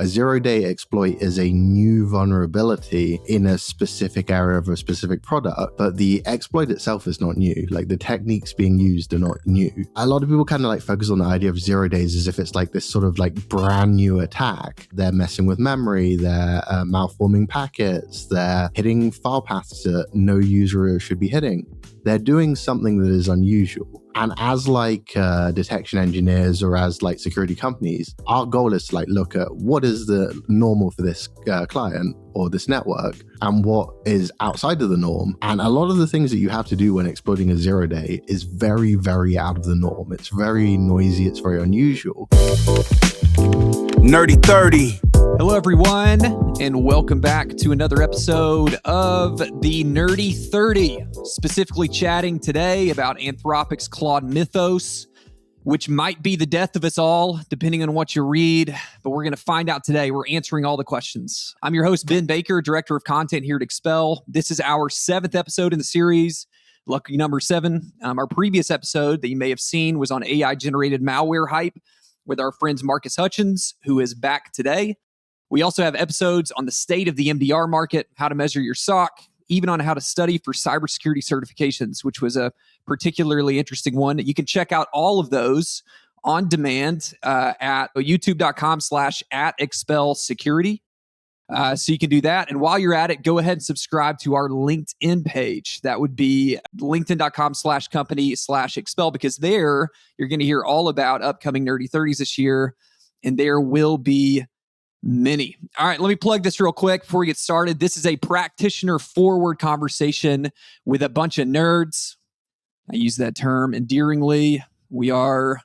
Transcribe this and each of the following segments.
A zero-day exploit is a new vulnerability in a specific area of a specific product, but the exploit itself is not new. Like, the techniques being used are not new. A lot of people kind of like focus on the idea of 0 days as if it's like this sort of like brand new attack. They're messing with memory, they're malforming packets, they're hitting file paths that no user should be hitting. They're doing something that is unusual. And as like detection engineers or as like security companies, our goal is to like look at what is the normal for this client or this network and what is outside of the norm. And a lot of the things that you have to do when exploiting a 0 day is very, very out of the norm. It's very noisy. It's very unusual. Nerdy 30. Hello, everyone, and welcome back to another episode of the Nerdy 30, specifically chatting today about Anthropic's Claude Mythos, which might be the death of us all, depending on what you read, but we're going to find out today. We're answering all the questions. I'm your host, Ben Baker, Director of Content here at Expel. This is our 7th episode in the series, lucky number 7. Our previous episode that you may have seen was on AI-generated malware hype with our friends Marcus Hutchins, who is back today. We also have episodes on the state of the MDR market, how to measure your SOC, even on how to study for cybersecurity certifications, which was a particularly interesting one. You can check out all of those on demand at youtube.com/@expelsecurity. So you can do that. And while you're at it, go ahead and subscribe to our LinkedIn page. That would be linkedin.com/company/expel, because there you're going to hear all about upcoming Nerdy 30s this year. And there will be many. All right, let me plug this real quick before we get started. This is a practitioner-forward conversation with a bunch of nerds. I use that term endearingly. We are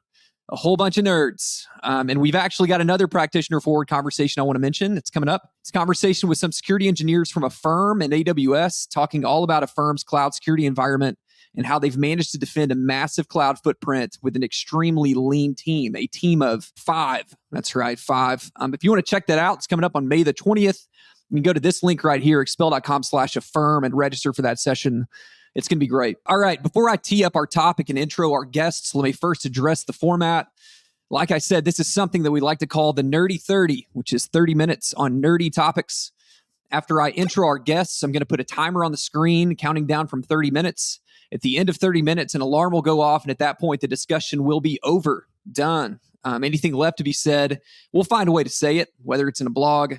a whole bunch of nerds. And we've actually got another practitioner-forward conversation I want to mention. It's coming up. It's a conversation with some security engineers from a firm in AWS, talking all about a firm's cloud security environment and how they've managed to defend a massive cloud footprint with an extremely lean team, a team of 5. That's right, 5. If you want to check that out, it's coming up on May the 20th. You can go to this link right here, expel.com/affirm, and register for that session. It's going to be great. All right, before I tee up our topic and intro our guests, let me first address the format. Like I said, this is something that we like to call the Nerdy 30, which is 30 minutes on nerdy topics. After I intro our guests, I'm going to put a timer on the screen counting down from 30 minutes. At the end of 30 minutes, an alarm will go off, and at that point, the discussion will be over, done. Anything left to be said, we'll find a way to say it, whether it's in a blog,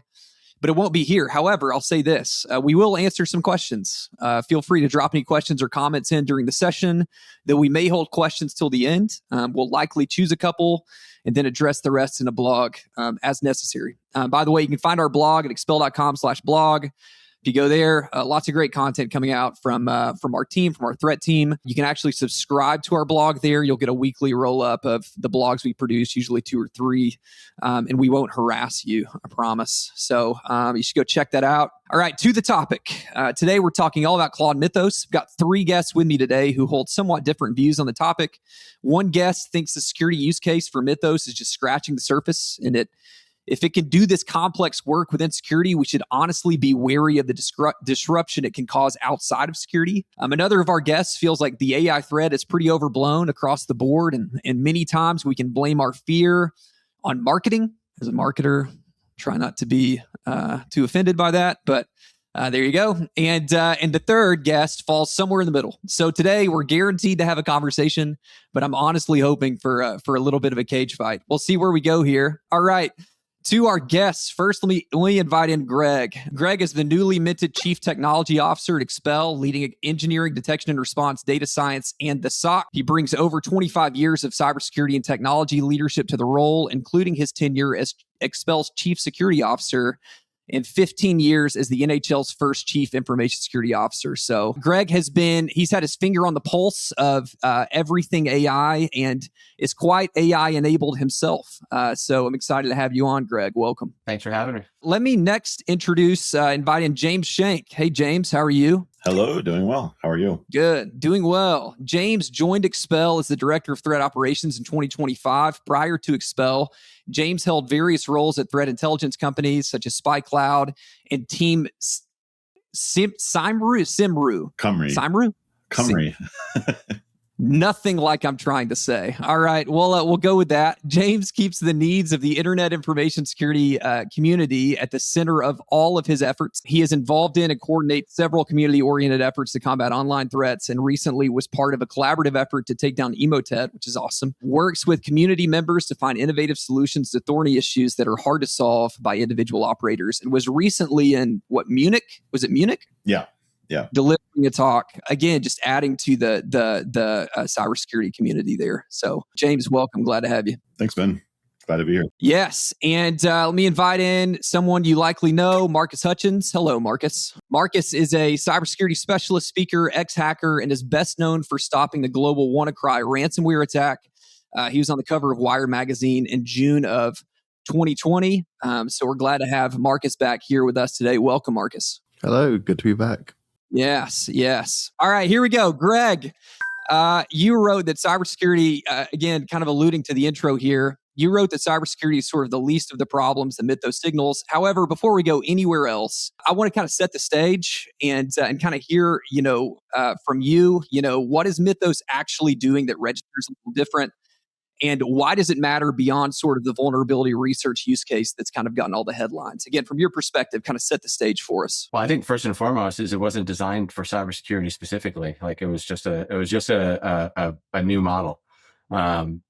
but it won't be here. However, I'll say this. We will answer some questions. Feel free to drop any questions or comments in during the session, though we may hold questions till the end. We'll likely choose a couple and then address the rest in a blog as necessary. By the way, you can find our blog at expel.com/blog. If you go there, lots of great content coming out from our team, from our threat team. You can actually subscribe to our blog there. You'll get a weekly roll-up of the blogs we produce, usually 2 or 3, and we won't harass you, I promise. So you should go check that out. All right, to the topic. Today, we're talking all about Claude Mythos. I've got 3 guests with me today who hold somewhat different views on the topic. One guest thinks the security use case for Mythos is just scratching the surface, and if it can do this complex work within security, we should honestly be wary of the disruption it can cause outside of security. Another of our guests feels like the AI threat is pretty overblown across the board, and many times we can blame our fear on marketing. As a marketer, try not to be too offended by that, but there you go. And the third guest falls somewhere in the middle. So today we're guaranteed to have a conversation, but I'm honestly hoping for a little bit of a cage fight. We'll see where we go here. All right. To our guests, first, let me invite in Greg. Greg is the newly minted Chief Technology Officer at Expel, leading engineering, detection and response, data science, and the SOC. He brings over 25 years of cybersecurity and technology leadership to the role, including his tenure as Expel's Chief Security Officer and 15 years as the NHL's first Chief Information Security Officer. So Greg he's had his finger on the pulse of everything AI and is quite AI enabled himself. So I'm excited to have you on, Greg. Welcome. Thanks for having me. Let me next invite in James Shank. Hey, James, how are you? Hello, doing well. How are you? Good, doing well. James joined Expel as the Director of Threat Operations in 2025. Prior to Expel, James held various roles at threat intelligence companies such as SpyCloud and Team Cymru. Cymru. Nothing like I'm trying to say. All right. Well, we'll go with that. James keeps the needs of the internet information security community at the center of all of his efforts. He is involved in and coordinates several community-oriented efforts to combat online threats, and recently was part of a collaborative effort to take down Emotet, which is awesome. Works with community members to find innovative solutions to thorny issues that are hard to solve by individual operators, and was recently in, Munich? Was it Munich? Yeah. Delivering a talk, again, just adding to the cybersecurity community there. So, James, welcome. Glad to have you. Thanks, Ben. Glad to be here. Yes. And let me invite in someone you likely know, Marcus Hutchins. Hello, Marcus. Marcus is a cybersecurity specialist, speaker, ex-hacker, and is best known for stopping the global WannaCry ransomware attack. He was on the cover of Wired magazine in June of 2020. So we're glad to have Marcus back here with us today. Welcome, Marcus. Hello, good to be back. Yes. All right, here we go. Greg, you wrote that cybersecurity, again, kind of alluding to the intro here, you wrote that cybersecurity is sort of the least of the problems that Mythos signals. However, before we go anywhere else, I want to kind of set the stage and kind of hear, from you, what is Mythos actually doing that registers a little different? And why does it matter beyond sort of the vulnerability research use case that's kind of gotten all the headlines? Again, from your perspective, kind of set the stage for us. Well, I think first and foremost is it wasn't designed for cybersecurity specifically. Like it was just a new model, and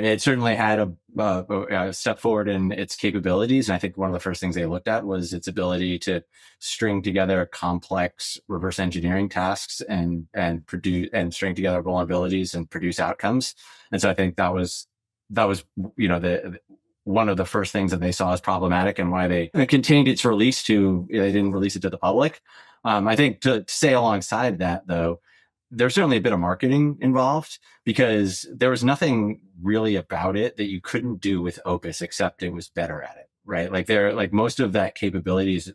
it certainly had a step forward in its capabilities. And I think one of the first things they looked at was its ability to string together complex reverse engineering tasks and produce and string together vulnerabilities and produce outcomes. And so I think that was the one of the first things that they saw as problematic and why they continued its release to, they didn't release it to the public. I think to say alongside that, though, there's certainly a bit of marketing involved because there was nothing really about it that you couldn't do with Opus except it was better at it, right? Like most of that capabilities,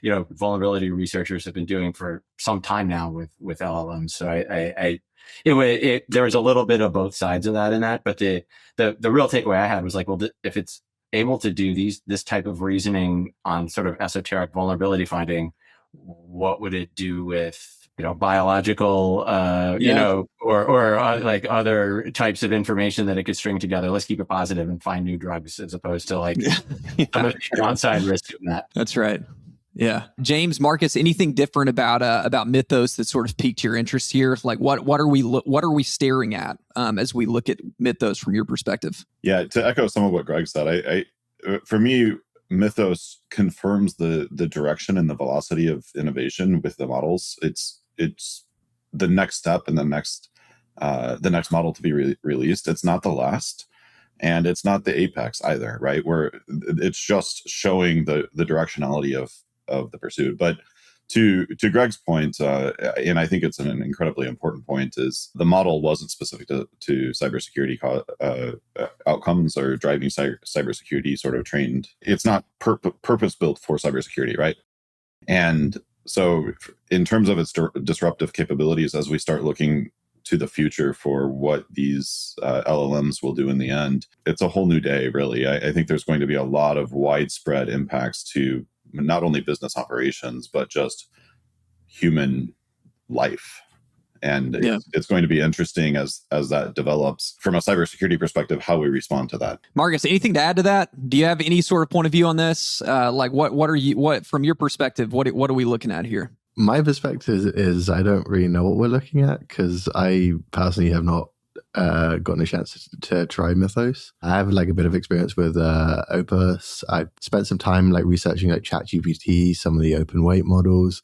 vulnerability researchers have been doing for some time now with LLMs. So there was a little bit of both sides of that in that, but the real takeaway I had was like, well, if it's able to do this type of reasoning on sort of esoteric vulnerability finding, what would it do with biological, or like other types of information that it could string together? Let's keep it positive and find new drugs as opposed to like some of the downside risk of that. That's right. Yeah. James, Marcus, anything different about Mythos that sort of piqued your interest here? Like what are we staring at as we look at Mythos from your perspective? Yeah, to echo some of what Greg said, I for me, Mythos confirms the direction and the velocity of innovation with the models. It's the next step and the next model to be released. It's not the last, and it's not the apex either, right? Where it's just showing the directionality of the pursuit. But to Greg's point, and I think it's an incredibly important point, is the model wasn't specific to cybersecurity outcomes or driving cybersecurity sort of trained. It's not purpose built for cybersecurity, right? And so in terms of its disruptive capabilities, as we start looking to the future for what these LLMs will do in the end, it's a whole new day, really. I think there's going to be a lot of widespread impacts to not only business operations, but just human life. And it's going to be interesting as that develops from a cybersecurity perspective, how we respond to that. Marcus, anything to add to that? Do you have any sort of point of view on this? Like what from your perspective, what are we looking at here? My perspective is I don't really know what we're looking at because I personally have not gotten a chance to try Mythos. I have like a bit of experience with Opus. I spent some time like researching like ChatGPT, some of the open weight models.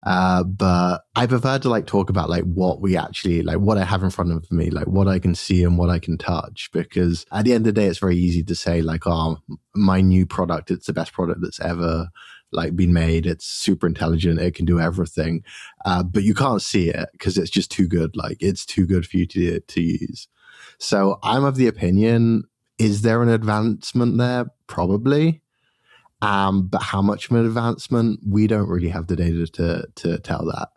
But I prefer to like talk about like what we actually like, what I have in front of me, like what I can see and what I can touch. Because at the end of the day, it's very easy to say like, oh, my new product, it's the best product that's ever like been made. It's super intelligent. It can do everything. But you can't see it because it's just too good. Like it's too good for you to use. So I'm of the opinion, is there an advancement there? Probably. But how much of an advancement? We don't really have the data to tell that.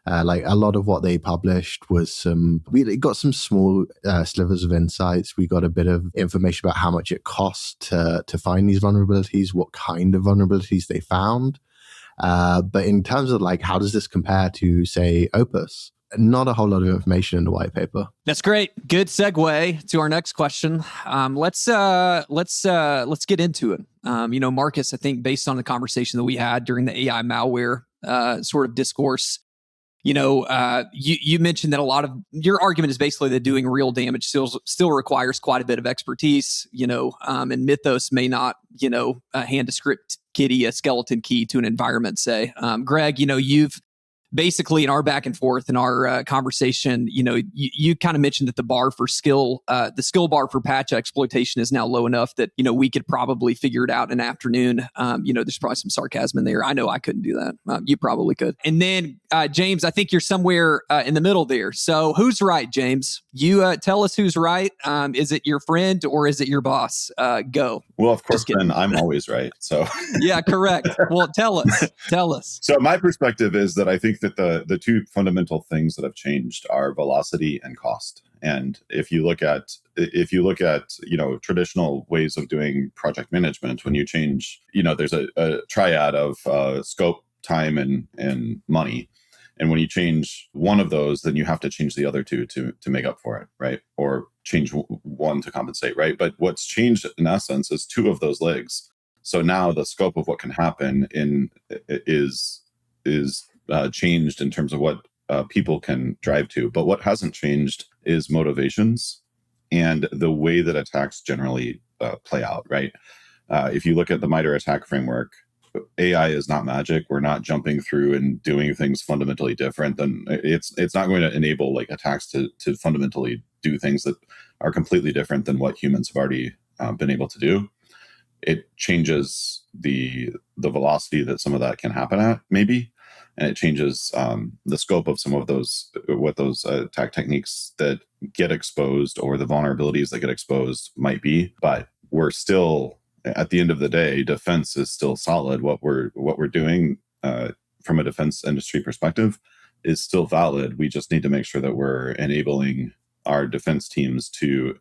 Like a lot of what they published was we got some small slivers of insights. We got a bit of information about how much it cost to find these vulnerabilities, what kind of vulnerabilities they found. But in terms of like, how does this compare to say Opus? not a whole lot of information in the white paper. That's great. Good segue to our next question. Let's get into it. Marcus, I think based on the conversation that we had during the AI malware sort of discourse, you mentioned that a lot of your argument is basically that doing real damage still requires quite a bit of expertise, and Mythos may not, hand a script kiddie a skeleton key to an environment, say. Greg, you've basically in our back and forth in our conversation, you kind of mentioned that the skill bar for patch exploitation is now low enough that, we could probably figure it out in an afternoon. There's probably some sarcasm in there. I know I couldn't do that. You probably could. And then, James, I think you're somewhere in the middle there. So who's right, James? You tell us who's right. Is it your friend or is it your boss? Go. Well, of course, Ben, I'm always right. So yeah, correct. Well, tell us. So my perspective is that I think that the two fundamental things that have changed are velocity and cost. And if you look at traditional ways of doing project management, when you change, there's a triad of scope, time, and money. And when you change one of those, then you have to change the other two to make up for it, right? Or change one to compensate, right? But what's changed in essence is two of those legs. So now the scope of what can happen is changed in terms of what people can drive to. But what hasn't changed is motivations and the way that attacks generally play out, right? If you look at the MITRE attack framework, AI is not magic. We're not jumping through and doing things fundamentally different. Then it's not going to enable attacks to fundamentally do things that are completely different than what humans have already been able to do. It changes the velocity that some of that can happen at, maybe, and it changes the scope of some of those attack techniques that get exposed or the vulnerabilities that get exposed might be. But we're still, at the end of the day, defense is still solid. What we're doing from a defense industry perspective is still valid. We just need to make sure that we're enabling our defense teams to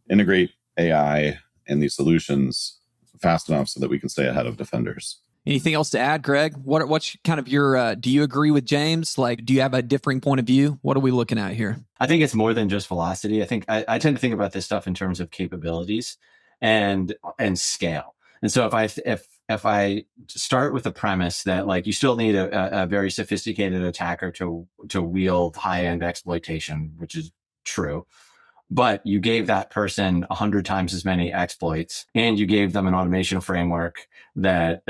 integrate AI and these solutions fast enough so that we can stay ahead of defenders. Anything else to add, Greg? What's kind of your, do you agree with James? Do you have a differing point of view? What are we looking at here? I think it's more than just velocity. I think I tend to think about this stuff in terms of capabilities and scale. And so if I start with the premise that you still need a very sophisticated attacker to wield high-end exploitation, which is true, but you gave that person 100 times as many exploits, and you gave them an automation framework that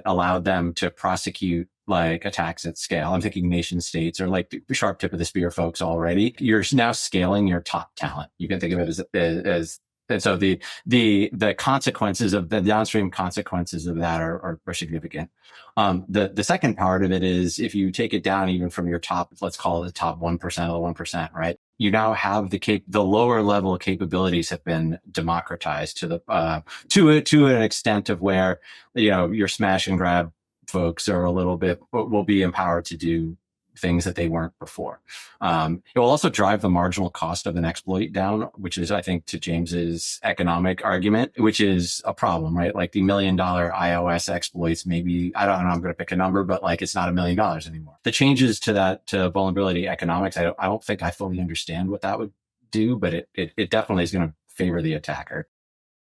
allowed them to prosecute attacks at scale. I'm thinking nation states or the sharp tip of the spear folks already. You're now scaling your top talent. You can think of it as and so the consequences of the downstream consequences of that are significant. The second part of it is if you take it down even from your top, let's call it the top 1% of the 1%, right? You now have the lower level capabilities have been democratized to an extent of where your smash and grab folks are will be empowered to do things that they weren't before. It will also drive the marginal cost of an exploit down, which is, I think, to James's economic argument, which is a problem, right? The $1 million iOS exploits, maybe, I don't know, I'm going to pick a number, but it's not $1 million anymore. The changes to vulnerability economics, I don't think I fully understand what that would do, but it definitely is going to favor the attacker.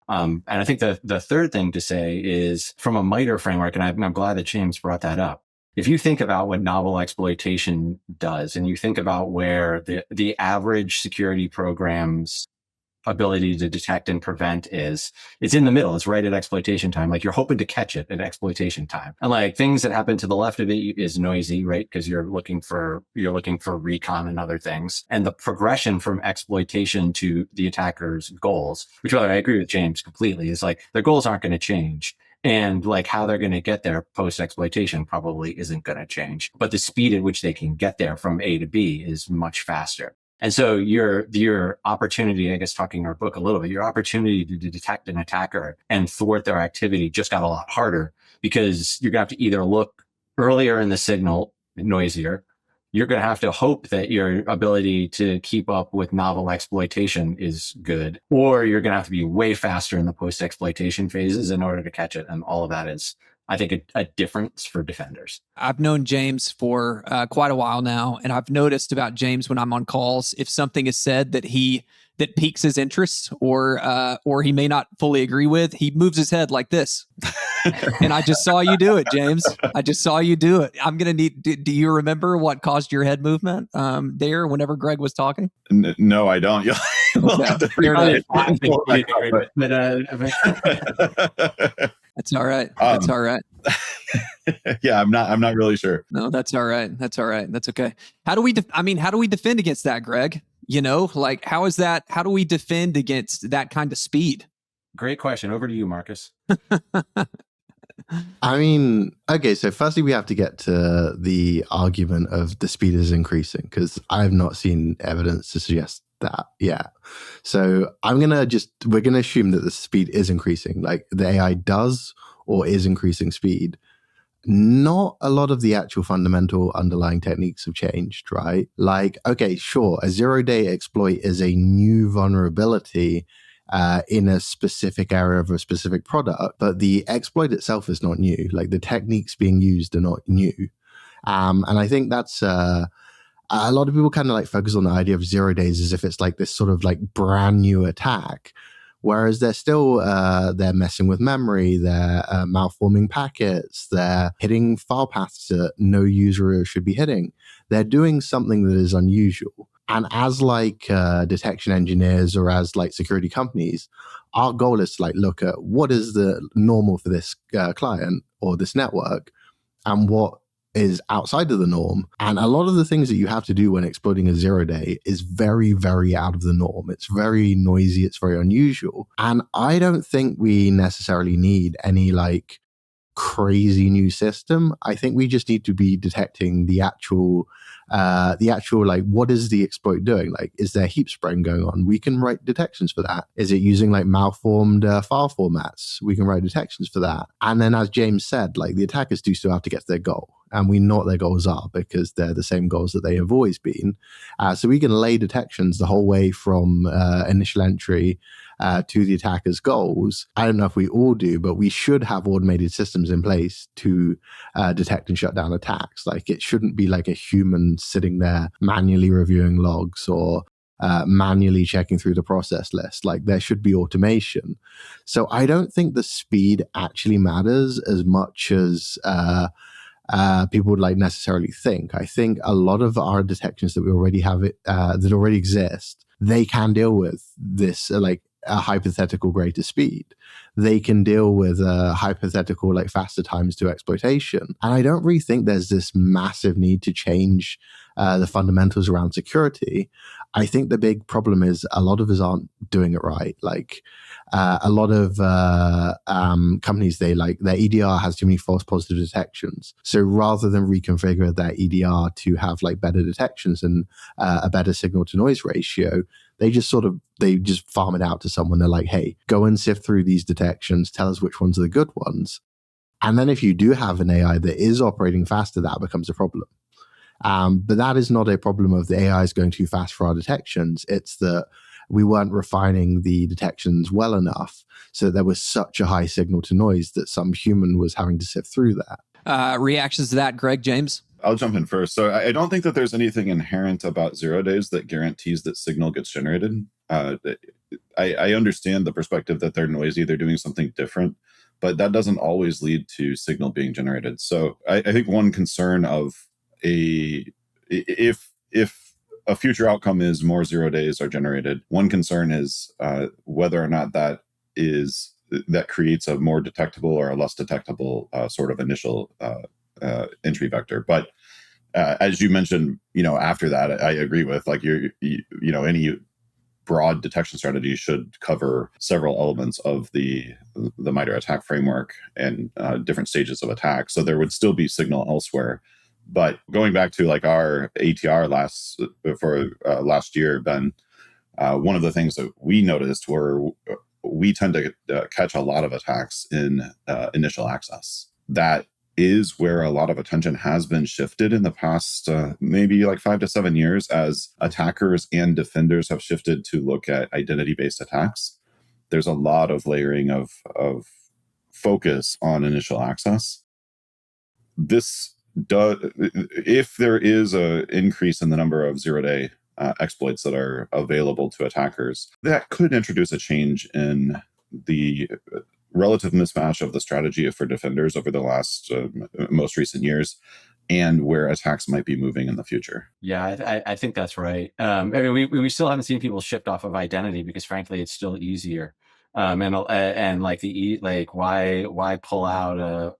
And I think the third thing to say is from a MITRE framework, and I'm glad that James brought that up. If you think about what novel exploitation does, and you think about where the average security program's ability to detect and prevent is, it's in the middle. It's right at exploitation time. You're hoping to catch it at exploitation time. And things that happen to the left of it is noisy, right? Because you're looking for recon and other things. And the progression from exploitation to the attacker's goals, which I agree with James completely, is their goals aren't going to change. And how they're going to get there post-exploitation probably isn't going to change. But the speed at which they can get there from A to B is much faster. And so your opportunity, I guess, talking our book a little bit, your opportunity to detect an attacker and thwart their activity just got a lot harder because you're going to have to either look earlier in the signal, noisier. You're going to have to hope that your ability to keep up with novel exploitation is good, or you're going to have to be way faster in the post-exploitation phases in order to catch it. And all of that is I think, a difference for defenders. I've known James for quite a while now, and I've noticed about James when I'm on calls, if something is said that piques his interest or he may not fully agree with, he moves his head like this. And I just saw you do it, James. I just saw you do it. I'm gonna need. Do you remember what caused your head movement there whenever Greg was talking? No, I don't. That's all right. That's all right. Yeah, I'm not really sure. No, that's all right. That's all right. That's okay. How do we defend against that, Greg? Like how do we defend against that kind of speed? Great question. Over to you, Marcus. I mean, okay, so firstly, we have to get to the argument of the speed is increasing, because I have not seen evidence to suggest that yet. So we're going to assume that the speed is increasing, like the AI does or is increasing speed. Not a lot of the actual fundamental underlying techniques have changed, right? Like, okay, sure, a zero-day exploit is a new vulnerability in a specific area of a specific product, but the exploit itself is not new. Like the techniques being used are not new. And I think that's a lot of people kind of like focus on the idea of 0 days as if it's like this sort of like brand new attack, whereas they're messing with memory, they're malforming packets, they're hitting file paths that no user should be hitting. They're doing something that is unusual. And as like detection engineers or as like security companies, our goal is to like look at what is the normal for this client or this network and what is outside of the norm. And a lot of the things that you have to do when exploiting a 0 day is very, very out of the norm. It's very noisy. It's very unusual. And I don't think we necessarily need any like crazy new system. I think we just need to be detecting the actual like, what is the exploit doing? Like, is there heap spraying going on? We can write detections for that. Is it using like malformed file formats? We can write detections for that. And then as James said, like the attackers do still have to get to their goal. And we know what their goals are because they're the same goals that they have always been. So we can lay detections the whole way from initial entry to the attacker's goals. I don't know if we all do, but we should have automated systems in place to detect and shut down attacks. Like it shouldn't be like a human sitting there manually reviewing logs or manually checking through the process list. Like there should be automation. So I don't think the speed actually matters as much as people would like necessarily think. I think a lot of our detections that we already have that already exist, they can deal with this like a hypothetical greater speed. They can deal with a hypothetical like faster times to exploitation. And I don't really think there's this massive need to change the fundamentals around security. I think the big problem is a lot of us aren't doing it right. Like a lot of companies, they like their EDR has too many false positive detections. So rather than reconfigure their EDR to have like better detections and a better signal to noise ratio, they just farm it out to someone. They're like, hey, go and sift through these detections, tell us which ones are the good ones. And then if you do have an AI that is operating faster, that becomes a problem. But that is not a problem of the AI is going too fast for our detections. It's that we weren't refining the detections well enough, so there was such a high signal to noise that some human was having to sift through that. Reactions to that, Greg, James? I'll jump in first. So I don't think that there's anything inherent about 0 days that guarantees that signal gets generated. I understand the perspective that they're noisy, they're doing something different, but that doesn't always lead to signal being generated. So I think one concern of if a future outcome is more 0 days are generated, one concern is whether or not that creates a more detectable or a less detectable sort of initial entry vector. But as you mentioned, after that, I agree with like any broad detection strategy should cover several elements of the MITRE attack framework and different stages of attack. So there would still be signal elsewhere. But going back to like our ATR last year, Ben, one of the things that we noticed were we tend to catch a lot of attacks in initial access. That is where a lot of attention has been shifted in the past maybe like 5 to 7 years as attackers and defenders have shifted to look at identity-based attacks. There's a lot of layering of focus on initial access. This does, if there is an increase in the number of zero-day exploits that are available to attackers, that could introduce a change in the relative mismatch of the strategy for defenders over the last most recent years, and where attacks might be moving in the future. Yeah, I think that's right. I mean, we still haven't seen people shift off of identity because, frankly, it's still easier. And like why pull out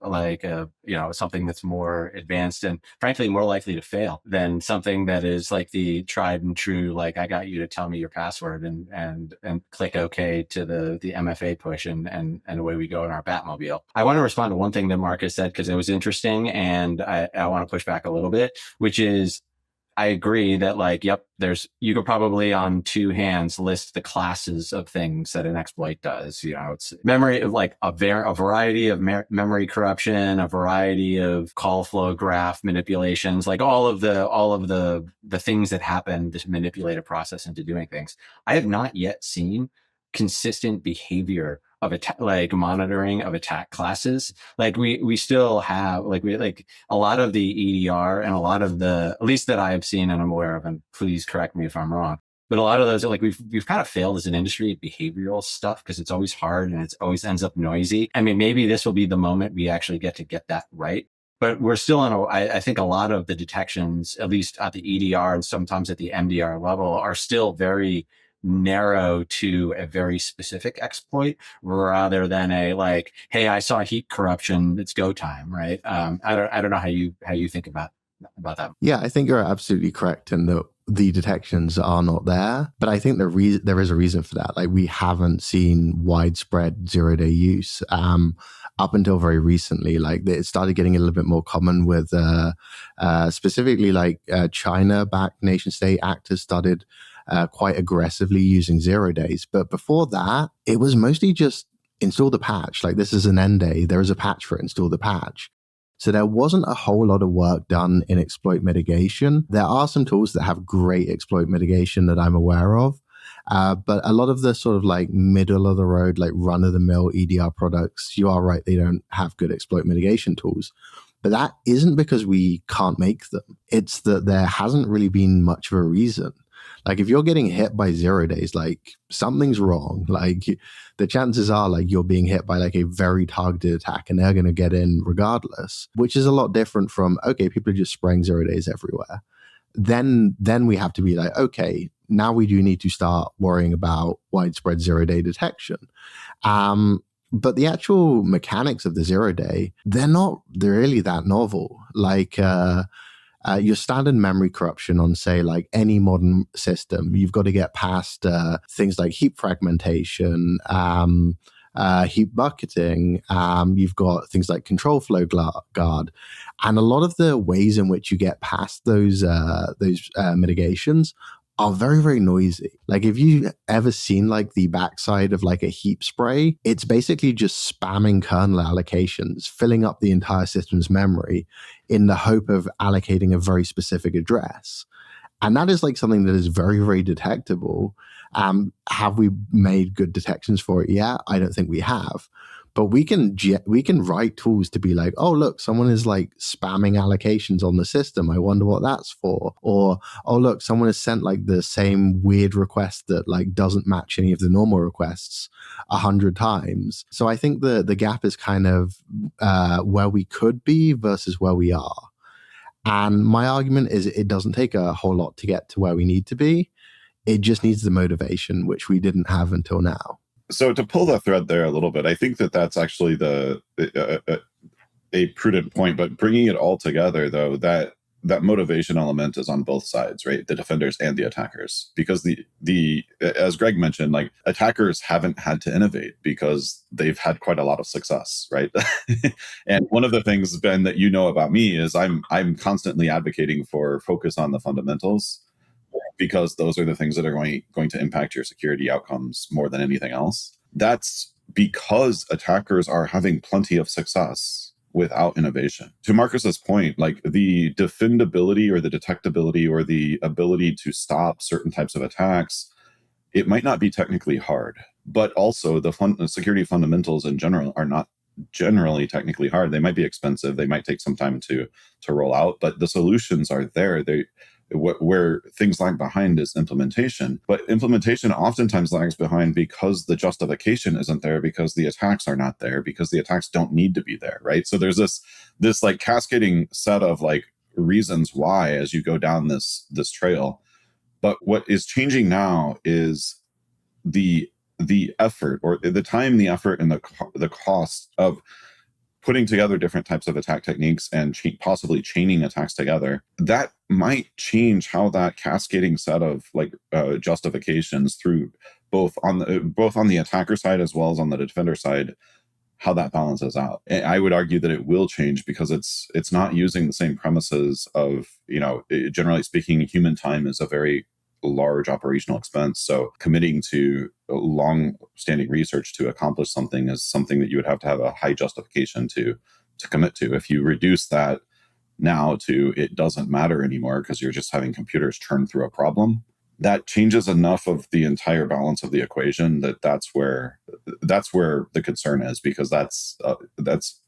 something that's more advanced and frankly more likely to fail than something that is like the tried and true, like I got you to tell me your password and click OK to the MFA push and away we go in our Batmobile. I want to respond to one thing that Marcus said because it was interesting, and I want to push back a little bit, which is I agree that you could probably on two hands list the classes of things that an exploit does. It's memory of like a variety of memory corruption, a variety of call flow graph manipulations, like all of the things that happen to manipulate a process into doing things. I have not yet seen consistent behavior of monitoring of attack classes. Like we still have a lot of the EDR and a lot of the, at least that I have seen and I'm aware of, and please correct me if I'm wrong, but a lot of those are we've kind of failed as an industry at behavioral stuff because it's always hard and it always ends up noisy. I mean, maybe this will be the moment we actually get that right. But we're still I think a lot of the detections, at least at the EDR and sometimes at the MDR level, are still very narrow to a very specific exploit rather than hey, I saw heap corruption, it's go time, right? I don't know how you think about that. Yeah, I think you're absolutely correct in that the detections are not there, but I think there is a reason for that. Like, we haven't seen widespread zero-day use up until very recently. Like, it started getting a little bit more common with specifically China-backed nation-state actors started quite aggressively using 0 days. But before that, it was mostly just install the patch. Like, this is an end day. There is a patch for it, install the patch. So there wasn't a whole lot of work done in exploit mitigation. There are some tools that have great exploit mitigation that I'm aware of. But a lot of the sort of middle of the road, run-of-the-mill EDR products, you are right, they don't have good exploit mitigation tools. But that isn't because we can't make them. It's that there hasn't really been much of a reason. Like, if you're getting hit by 0 days, something's wrong. The chances are you're being hit by a very targeted attack and they're going to get in regardless, which is a lot different from, okay, people are just spraying 0 days everywhere. Then we have to be okay, now we do need to start worrying about widespread 0 day detection. But the actual mechanics of the 0 day, they're really that novel. Your standard memory corruption on, say, any modern system, you've got to get past things like heap fragmentation, heap bucketing. You've got things like control flow guard, and a lot of the ways in which you get past those mitigations are very, very noisy. If you ever seen the backside of a heap spray, it's basically just spamming kernel allocations, filling up the entire system's memory in the hope of allocating a very specific address. And that is something that is very, very detectable. Have we made good detections for it? Yeah, I don't think we have. But we can write tools to be oh, look, someone is spamming allocations on the system. I wonder what that's for. Or, oh, look, someone has sent the same weird request that doesn't match any of the normal requests 100 times. So I think the gap is kind of where we could be versus where we are. And my argument is it doesn't take a whole lot to get to where we need to be. It just needs the motivation, which we didn't have until now. So to pull the thread there a little bit, I think that's actually a prudent point. But bringing it all together, though, that motivation element is on both sides, right? The defenders and the attackers, because the as Greg mentioned, attackers haven't had to innovate because they've had quite a lot of success, right? And one of the things, Ben, that about me is I'm constantly advocating for focus on the fundamentals, because those are the things that are going to impact your security outcomes more than anything else. That's because attackers are having plenty of success without innovation. To Marcus's point, the defendability or the detectability or the ability to stop certain types of attacks, it might not be technically hard, but also the security fundamentals in general are not generally technically hard. They might be expensive. They might take some time to roll out, but the solutions are there. Where things lag behind is implementation, but implementation oftentimes lags behind because the justification isn't there, because the attacks are not there, because the attacks don't need to be there, right? So there's this like cascading set of like reasons why as you go down this trail. But what is changing now is the effort, or the time, the effort, and the cost of putting together different types of attack techniques and possibly chaining attacks together. That might change how that cascading set of like justifications through both on the attacker side as well as on the defender side, how that balances out. And I would argue that it will change because it's not using the same premises of, generally speaking, human time is a very large operational expense. So committing to long-standing research to accomplish something is something that you would have to have a high justification to commit to. If you reduce that now to it doesn't matter anymore because you're just having computers churn through a problem, that changes enough of the entire balance of the equation that's where the concern is, because that's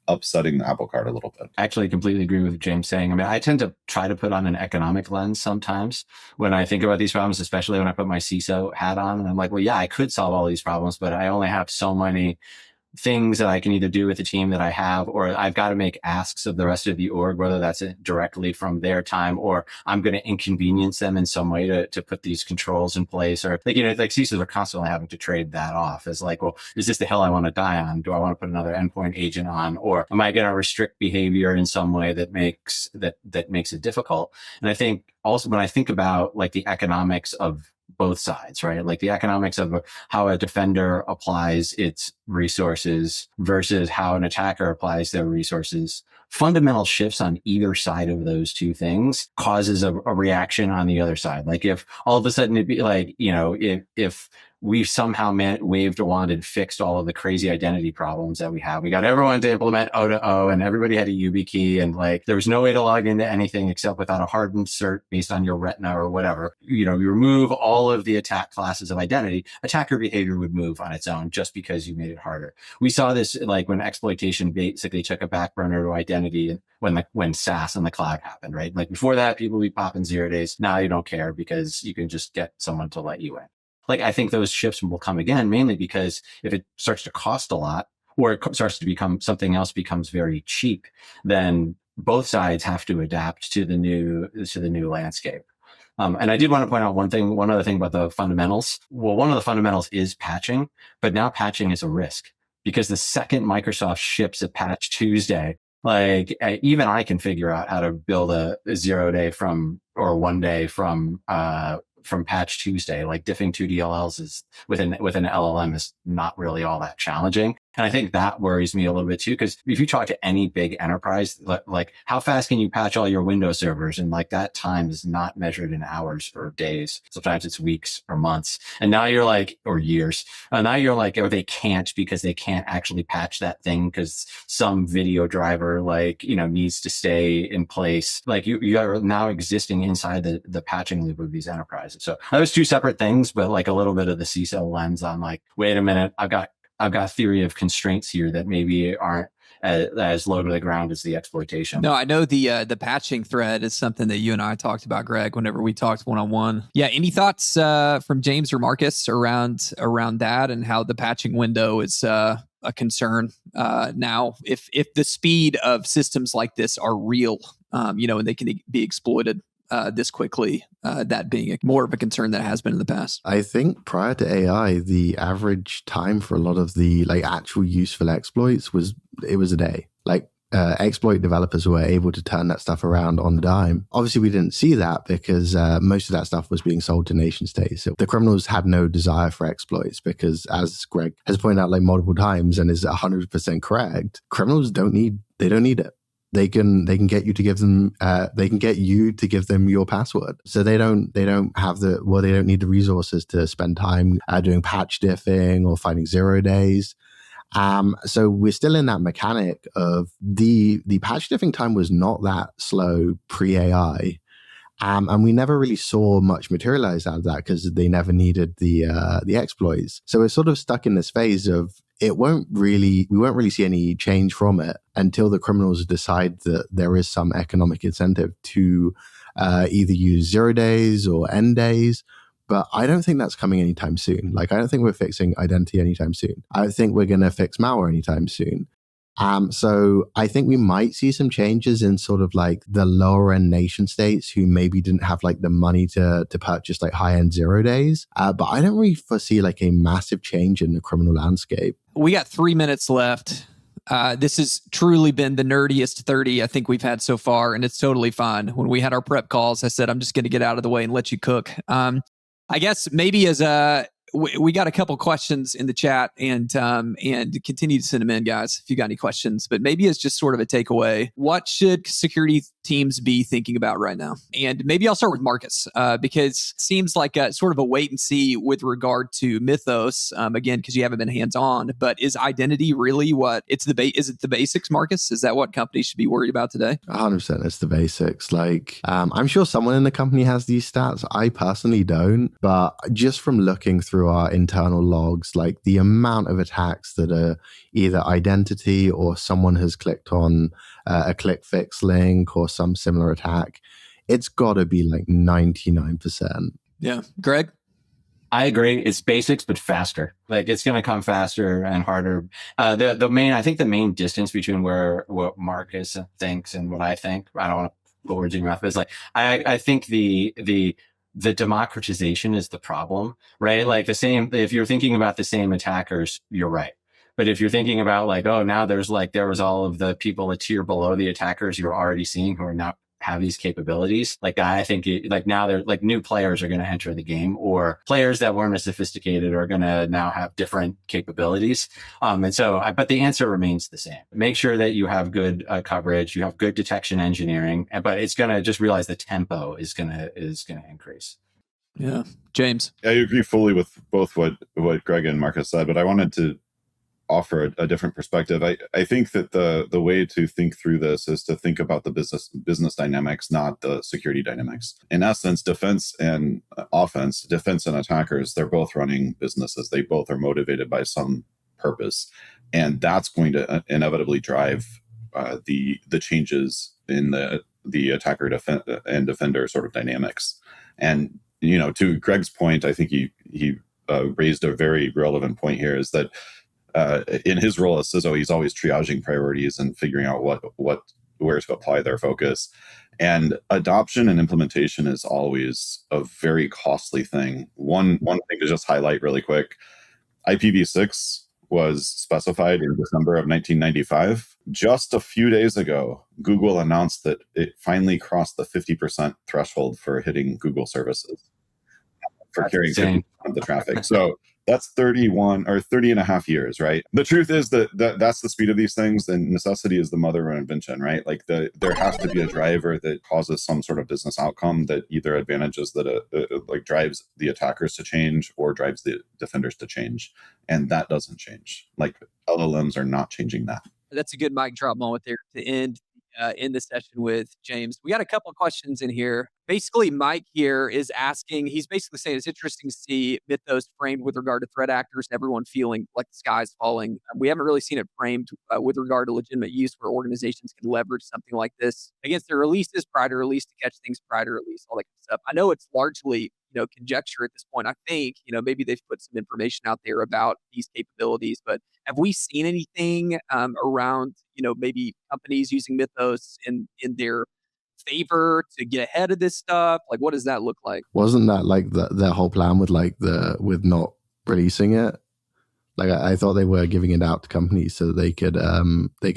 upsetting the apple cart a little bit. I actually completely agree with James saying. I mean, I tend to try to put on an economic lens sometimes when I think about these problems, especially when I put my CISO hat on, and I'm like, well, yeah, I could solve all these problems, but I only have so many things that I can either do with the team that I have, or I've got to make asks of the rest of the org, whether that's directly from their time, or I'm going to inconvenience them in some way to put these controls in place. Or like CISOs are constantly having to trade that off as like, well, is this the hill I want to die on? Do I want to put another endpoint agent on? Or am I going to restrict behavior in some way that makes it difficult? And I think also when I think about like the economics of both sides, right? Like the economics of how a defender applies its resources versus how an attacker applies their resources. Fundamental shifts on either side of those two things causes a reaction on the other side. Like if all of a sudden it'd be like, if we somehow waved a wand and fixed all of the crazy identity problems that we have. We got everyone to implement O2O and everybody had a YubiKey, and like there was no way to log into anything except without a hardened cert based on your retina or whatever. You remove all of the attack classes of identity, attacker behavior would move on its own just because you made it harder. We saw this like when exploitation basically took a back burner to identity when SaaS and the cloud happened, right? Like before that, people would be popping 0 days. Now you don't care because you can just get someone to let you in. Like, I think those shifts will come again, mainly because if it starts to cost a lot, or it starts to become something else becomes very cheap, then both sides have to adapt to the new landscape. And I did want to point out one other thing about the fundamentals. Well, one of the fundamentals is patching, but now patching is a risk because the second Microsoft ships a patch Tuesday, like even I can figure out how to build a 0 day or 1 day from patch Tuesday. Like diffing 2 DLLs is with an LLM is not really all that challenging. And I think that worries me a little bit too, because if you talk to any big enterprise, like how fast can you patch all your Windows servers? And like that time is not measured in hours or days. Sometimes it's weeks or months. And now you're like, or years. And now you're like, or they can't because they can't actually patch that thing because some video driver needs to stay in place. Like you are now existing inside the patching loop of these enterprises. So those two separate things, but like a little bit of the CISO lens on like, wait a minute, I've got theory of constraints here that maybe aren't as low to the ground as the exploitation. No, I know the patching thread is something that you and I talked about, Greg, whenever we talked one-on-one. Yeah, any thoughts from James or Marcus around that and how the patching window is a concern now? If the speed of systems like this are real, and they can be exploited this quickly, that being more of a concern than it has been in the past. I think prior to AI, the average time for a lot of the actual useful exploits was a day. Exploit developers were able to turn that stuff around on a dime. Obviously, we didn't see that because most of that stuff was being sold to nation states. So the criminals had no desire for exploits because, as Greg has pointed out multiple times and is 100% correct, criminals don't need it. They can get you to give them your password. So they don't need the resources to spend time doing patch diffing or finding 0 days. So we're still in that mechanic of the patch diffing time was not that slow pre-AI. And we never really saw much materialize out of that because they never needed the exploits. So we're sort of stuck in this phase of we won't really see any change from it until the criminals decide that there is some economic incentive to either use 0 days or end days. But I don't think that's coming anytime soon. Like, I don't think we're fixing identity anytime soon. I don't think we're going to fix malware anytime soon. So I think we might see some changes in sort of like the lower end nation states who maybe didn't have like the money to purchase like high end 0 days. But I don't really foresee like a massive change in the criminal landscape. We got 3 minutes left. This has truly been the nerdiest 30 I think we've had so far, and it's totally fine. When we had our prep calls, I said, I'm just going to get out of the way and let you cook. I guess maybe as we got a couple questions in the chat, and continue to send them in, guys, if you got any questions. But maybe it's just sort of a takeaway. What should security teams be thinking about right now? And maybe I'll start with Marcus, because it seems like a sort of a wait and see with regard to Mythos, again, because you haven't been hands-on. But is identity really what it's is it the basics, Marcus? Is that what companies should be worried about today? 100%, it's the basics. Like, I'm sure someone in the company has these stats. I personally don't, but just from looking through our internal logs, like the amount of attacks that are either identity or someone has clicked on a click fix link or some similar attack, it's got to be like 99%. Yeah. Greg? I agree. It's basics, but faster. Like, it's going to come faster and harder. I think the main distance between what Marcus thinks and what I think, I don't want to put words in your mouth, but it's like, I think the democratization is the problem, right? Like if you're thinking about the same attackers, you're right. But if you're thinking about like, oh, now there was all of the people a tier below the attackers you're already seeing who are now have these capabilities. Like, I think now they're like new players are going to enter the game, or players that weren't as sophisticated are going to now have different capabilities. But the answer remains the same. Make sure that you have good coverage, you have good detection engineering, but it's going to just realize the tempo is going to increase. Yeah. James? I agree fully with both what Greg and Marcus said, but I wanted to offer a different perspective. I think that the way to think through this is to think about the business dynamics, not the security dynamics. In essence, defense and offense, defense and attackers, they're both running businesses. They both are motivated by some purpose. And that's going to inevitably drive the changes in the attacker and defender sort of dynamics. And, to Greg's point, I think he raised a very relevant point here, is that in his role as CISO, he's always triaging priorities and figuring out where to apply their focus. And adoption and implementation is always a very costly thing. One thing to just highlight really quick: IPv6 was specified in December of 1995. Just a few days ago, Google announced that it finally crossed the 50% threshold for hitting Google services for carrying 50% of the traffic. So that's 31 or 30 and a half years, right? The truth is that's the speed of these things, and necessity is the mother of invention, right? Like there has to be a driver that causes some sort of business outcome that either advantages like drives the attackers to change or drives the defenders to change. And that doesn't change. Like, LLMs are not changing that. That's a good mic drop moment there to end the session with James. We got a couple of questions in here. Basically, Mike here is asking, he's basically saying it's interesting to see Mythos framed with regard to threat actors and everyone feeling like the sky's falling. We haven't really seen it framed with regard to legitimate use where organizations can leverage something like this against their releases, prior to release, to catch things prior to release, all that kind of stuff. I know it's largely conjecture at this point. I think, maybe they've put some information out there about these capabilities, but have we seen anything around, maybe companies using Mythos in their favor to get ahead of this stuff? Like, what does that look like? Wasn't that like their whole plan with with not releasing it? Like, I thought they were giving it out to companies so they could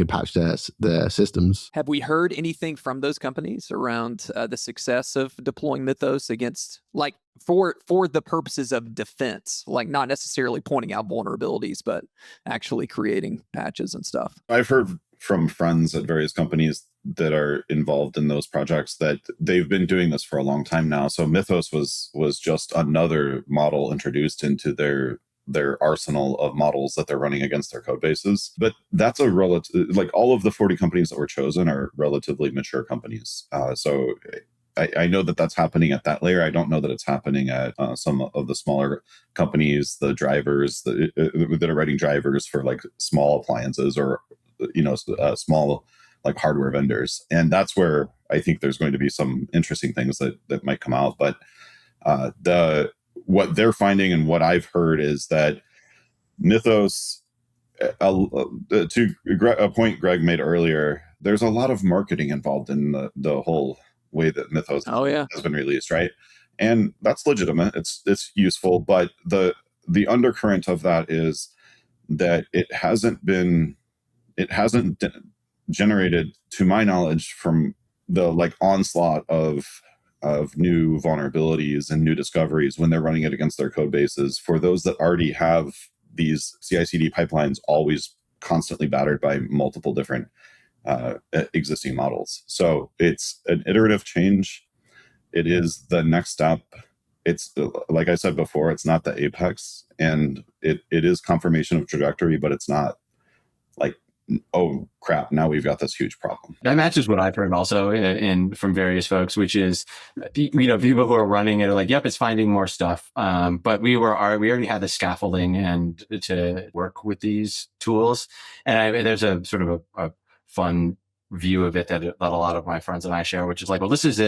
patch their systems. Have we heard anything from those companies around the success of deploying Mythos against, like, for the purposes of defense, like not necessarily pointing out vulnerabilities, but actually creating patches and stuff? I've heard from friends at various companies that are involved in those projects that they've been doing this for a long time now. So Mythos was just another model introduced into their arsenal of models that they're running against their code bases. But that's a relative, like all of the 40 companies that were chosen are relatively mature companies. So I know that that's happening at that layer. I don't know that it's happening at some of the smaller companies, the drivers that are writing drivers for like small appliances or small like hardware vendors. And that's where I think there's going to be some interesting things that might come out. But what they're finding and what I've heard is that Mythos, to a point Greg made earlier, there's a lot of marketing involved in the whole way that Mythos has been released, right? And that's legitimate. It's useful, but the undercurrent of that is that it hasn't generated, to my knowledge, from the like onslaught of new vulnerabilities and new discoveries when they're running it against their code bases, for those that already have these CI/CD pipelines always constantly battered by multiple different existing models. So it's an iterative change. It is the next step. It's like I said before, it's not the apex, and it is confirmation of trajectory, but it's not like, oh crap, now we've got this huge problem. That matches what I've heard also from various folks, which is, people who are running it are like, yep, it's finding more stuff. But we already had the scaffolding and to work with these tools. And there's a sort of a fun view of it that a lot of my friends and I share, which is like, well, this is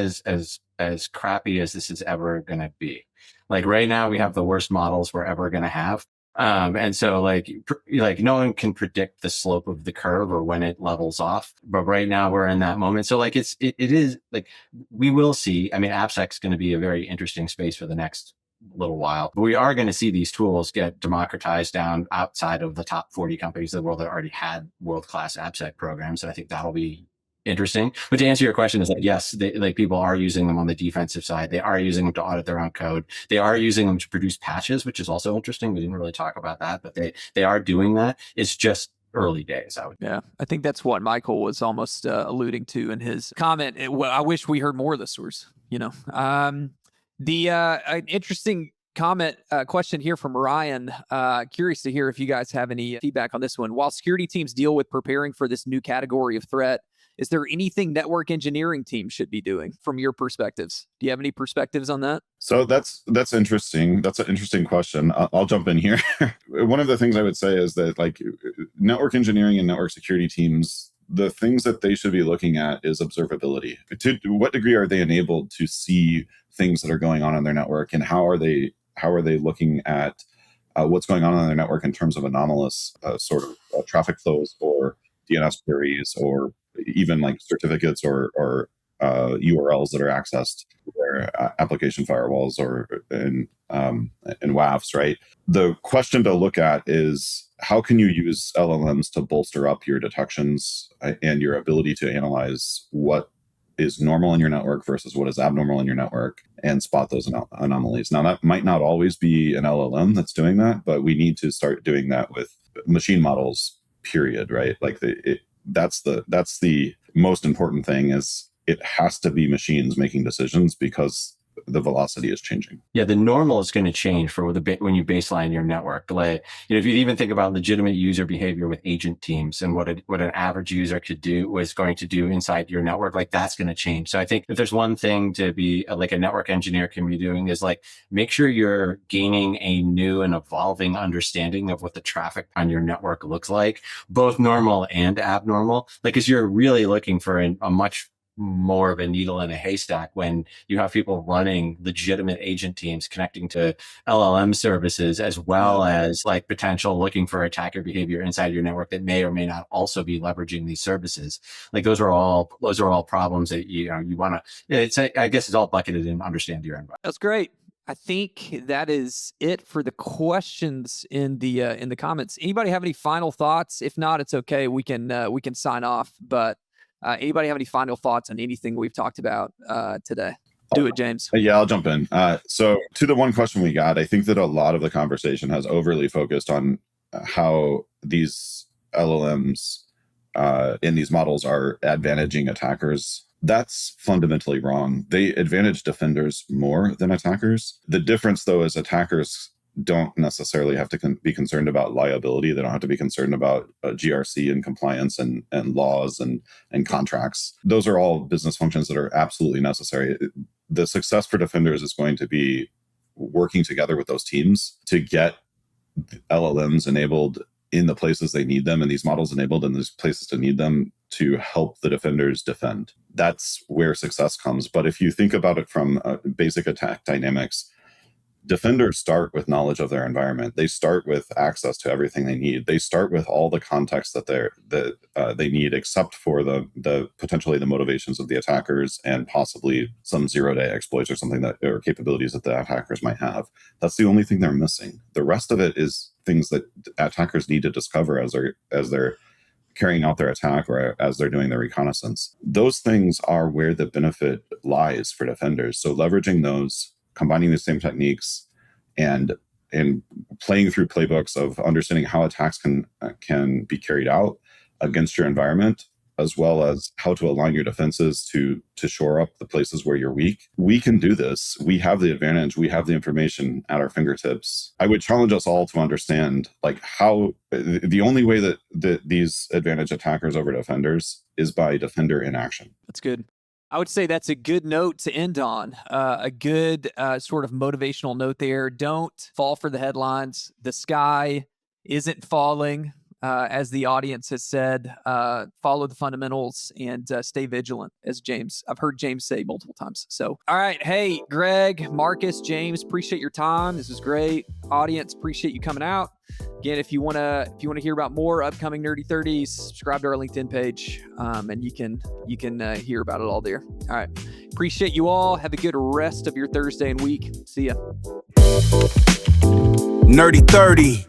as crappy as this is ever going to be. Like right now we have the worst models we're ever going to have. And so like no one can predict the slope of the curve or when it levels off, but right now we're in that moment. So like it is like, we will see, I mean, AppSec is going to be a very interesting space for the next little while, but we are going to see these tools get democratized down outside of the top 40 companies in the world that already had world-class AppSec programs. And I think that'll be interesting. But to answer your question, is like, yes, people are using them on the defensive side. They are using them to audit their own code. They are using them to produce patches, which is also interesting. We didn't really talk about that, but they are doing that. It's just early days, I would. Yeah, I think that's what Michael was almost alluding to in his comment. I wish we heard more of the source, an interesting comment question here from Ryan. Curious to hear if you guys have any feedback on this one. While security teams deal with preparing for this new category of threat, is there anything network engineering teams should be doing from your perspectives? Do you have any perspectives on that? So that's interesting. That's an interesting question. I'll jump in here. One of the things I would say is that like network engineering and network security teams, the things that they should be looking at is observability. To what degree are they enabled to see things that are going on in their network, and how are they looking at what's going on in their network in terms of anomalous sort of traffic flows or DNS queries or even like certificates or URLs that are accessed to their application firewalls or in WAFs, right? The question to look at is, how can you use LLMs to bolster up your detections and your ability to analyze what is normal in your network versus what is abnormal in your network and spot those anomalies. Now, that might not always be an LLM that's doing that, but we need to start doing that with machine models, period, right? Like that's the most important thing, is it has to be machines making decisions because the velocity is changing. Yeah, the normal is going to change for when you baseline your network. Like, if you even think about legitimate user behavior with agent teams and what an average user was going to do inside your network, like that's going to change. So I think if there's one thing to be like a network engineer can be doing, is like make sure you're gaining a new and evolving understanding of what the traffic on your network looks like, both normal and abnormal. Like, because you're really looking for a much more of a needle in a haystack when you have people running legitimate agent teams connecting to LLM services, as well as like potential looking for attacker behavior inside your network that may or may not also be leveraging these services. Like those are all problems that you want to, I guess it's all bucketed in understand your environment. That's great. I think that is it for the questions in the comments. Anybody have any final thoughts? If not, it's okay. We can sign off, but anybody have any final thoughts on anything we've talked about today? Do it, James. Yeah, I'll jump in. So to the one question we got, I think that a lot of the conversation has overly focused on how these LLMs in these models are advantaging attackers. That's fundamentally wrong. They advantage defenders more than attackers. The difference, though, is attackers don't necessarily have to be concerned about liability. They don't have to be concerned about GRC and compliance and laws and contracts. Those are all business functions that are absolutely necessary. The success for defenders is going to be working together with those teams to get LLMs enabled in the places they need them, and these models enabled in these places to need them, to help the defenders defend. That's where success comes. But if you think about it from basic attack dynamics, defenders start with knowledge of their environment. They start with access to everything they need. They start with all the context that they need, except for the potentially the motivations of the attackers and possibly some zero-day exploits or something or capabilities that the attackers might have. That's the only thing they're missing. The rest of it is things that attackers need to discover as they're carrying out their attack or as they're doing their reconnaissance. Those things are where the benefit lies for defenders. So leveraging those, combining the same techniques, and playing through playbooks of understanding how attacks can be carried out against your environment, as well as how to align your defenses to shore up the places where you're weak. We can do this. We have the advantage. We have the information at our fingertips. I would challenge us all to understand how the only way that these advantage attackers over defenders is by defender inaction. That's good. I would say that's a good note to end on. A good sort of motivational note there. Don't fall for the headlines. The sky isn't falling, as the audience has said. Follow the fundamentals and stay vigilant, as I've heard James say multiple times. So, all right. Hey, Greg, Marcus, James, appreciate your time. This is great. Audience, appreciate you coming out. Again, if you want to hear about more upcoming Nerdy 30s, subscribe to our LinkedIn page, and you can hear about it all there. All right. Appreciate you all. Have a good rest of your Thursday and week. See ya. Nerdy 30.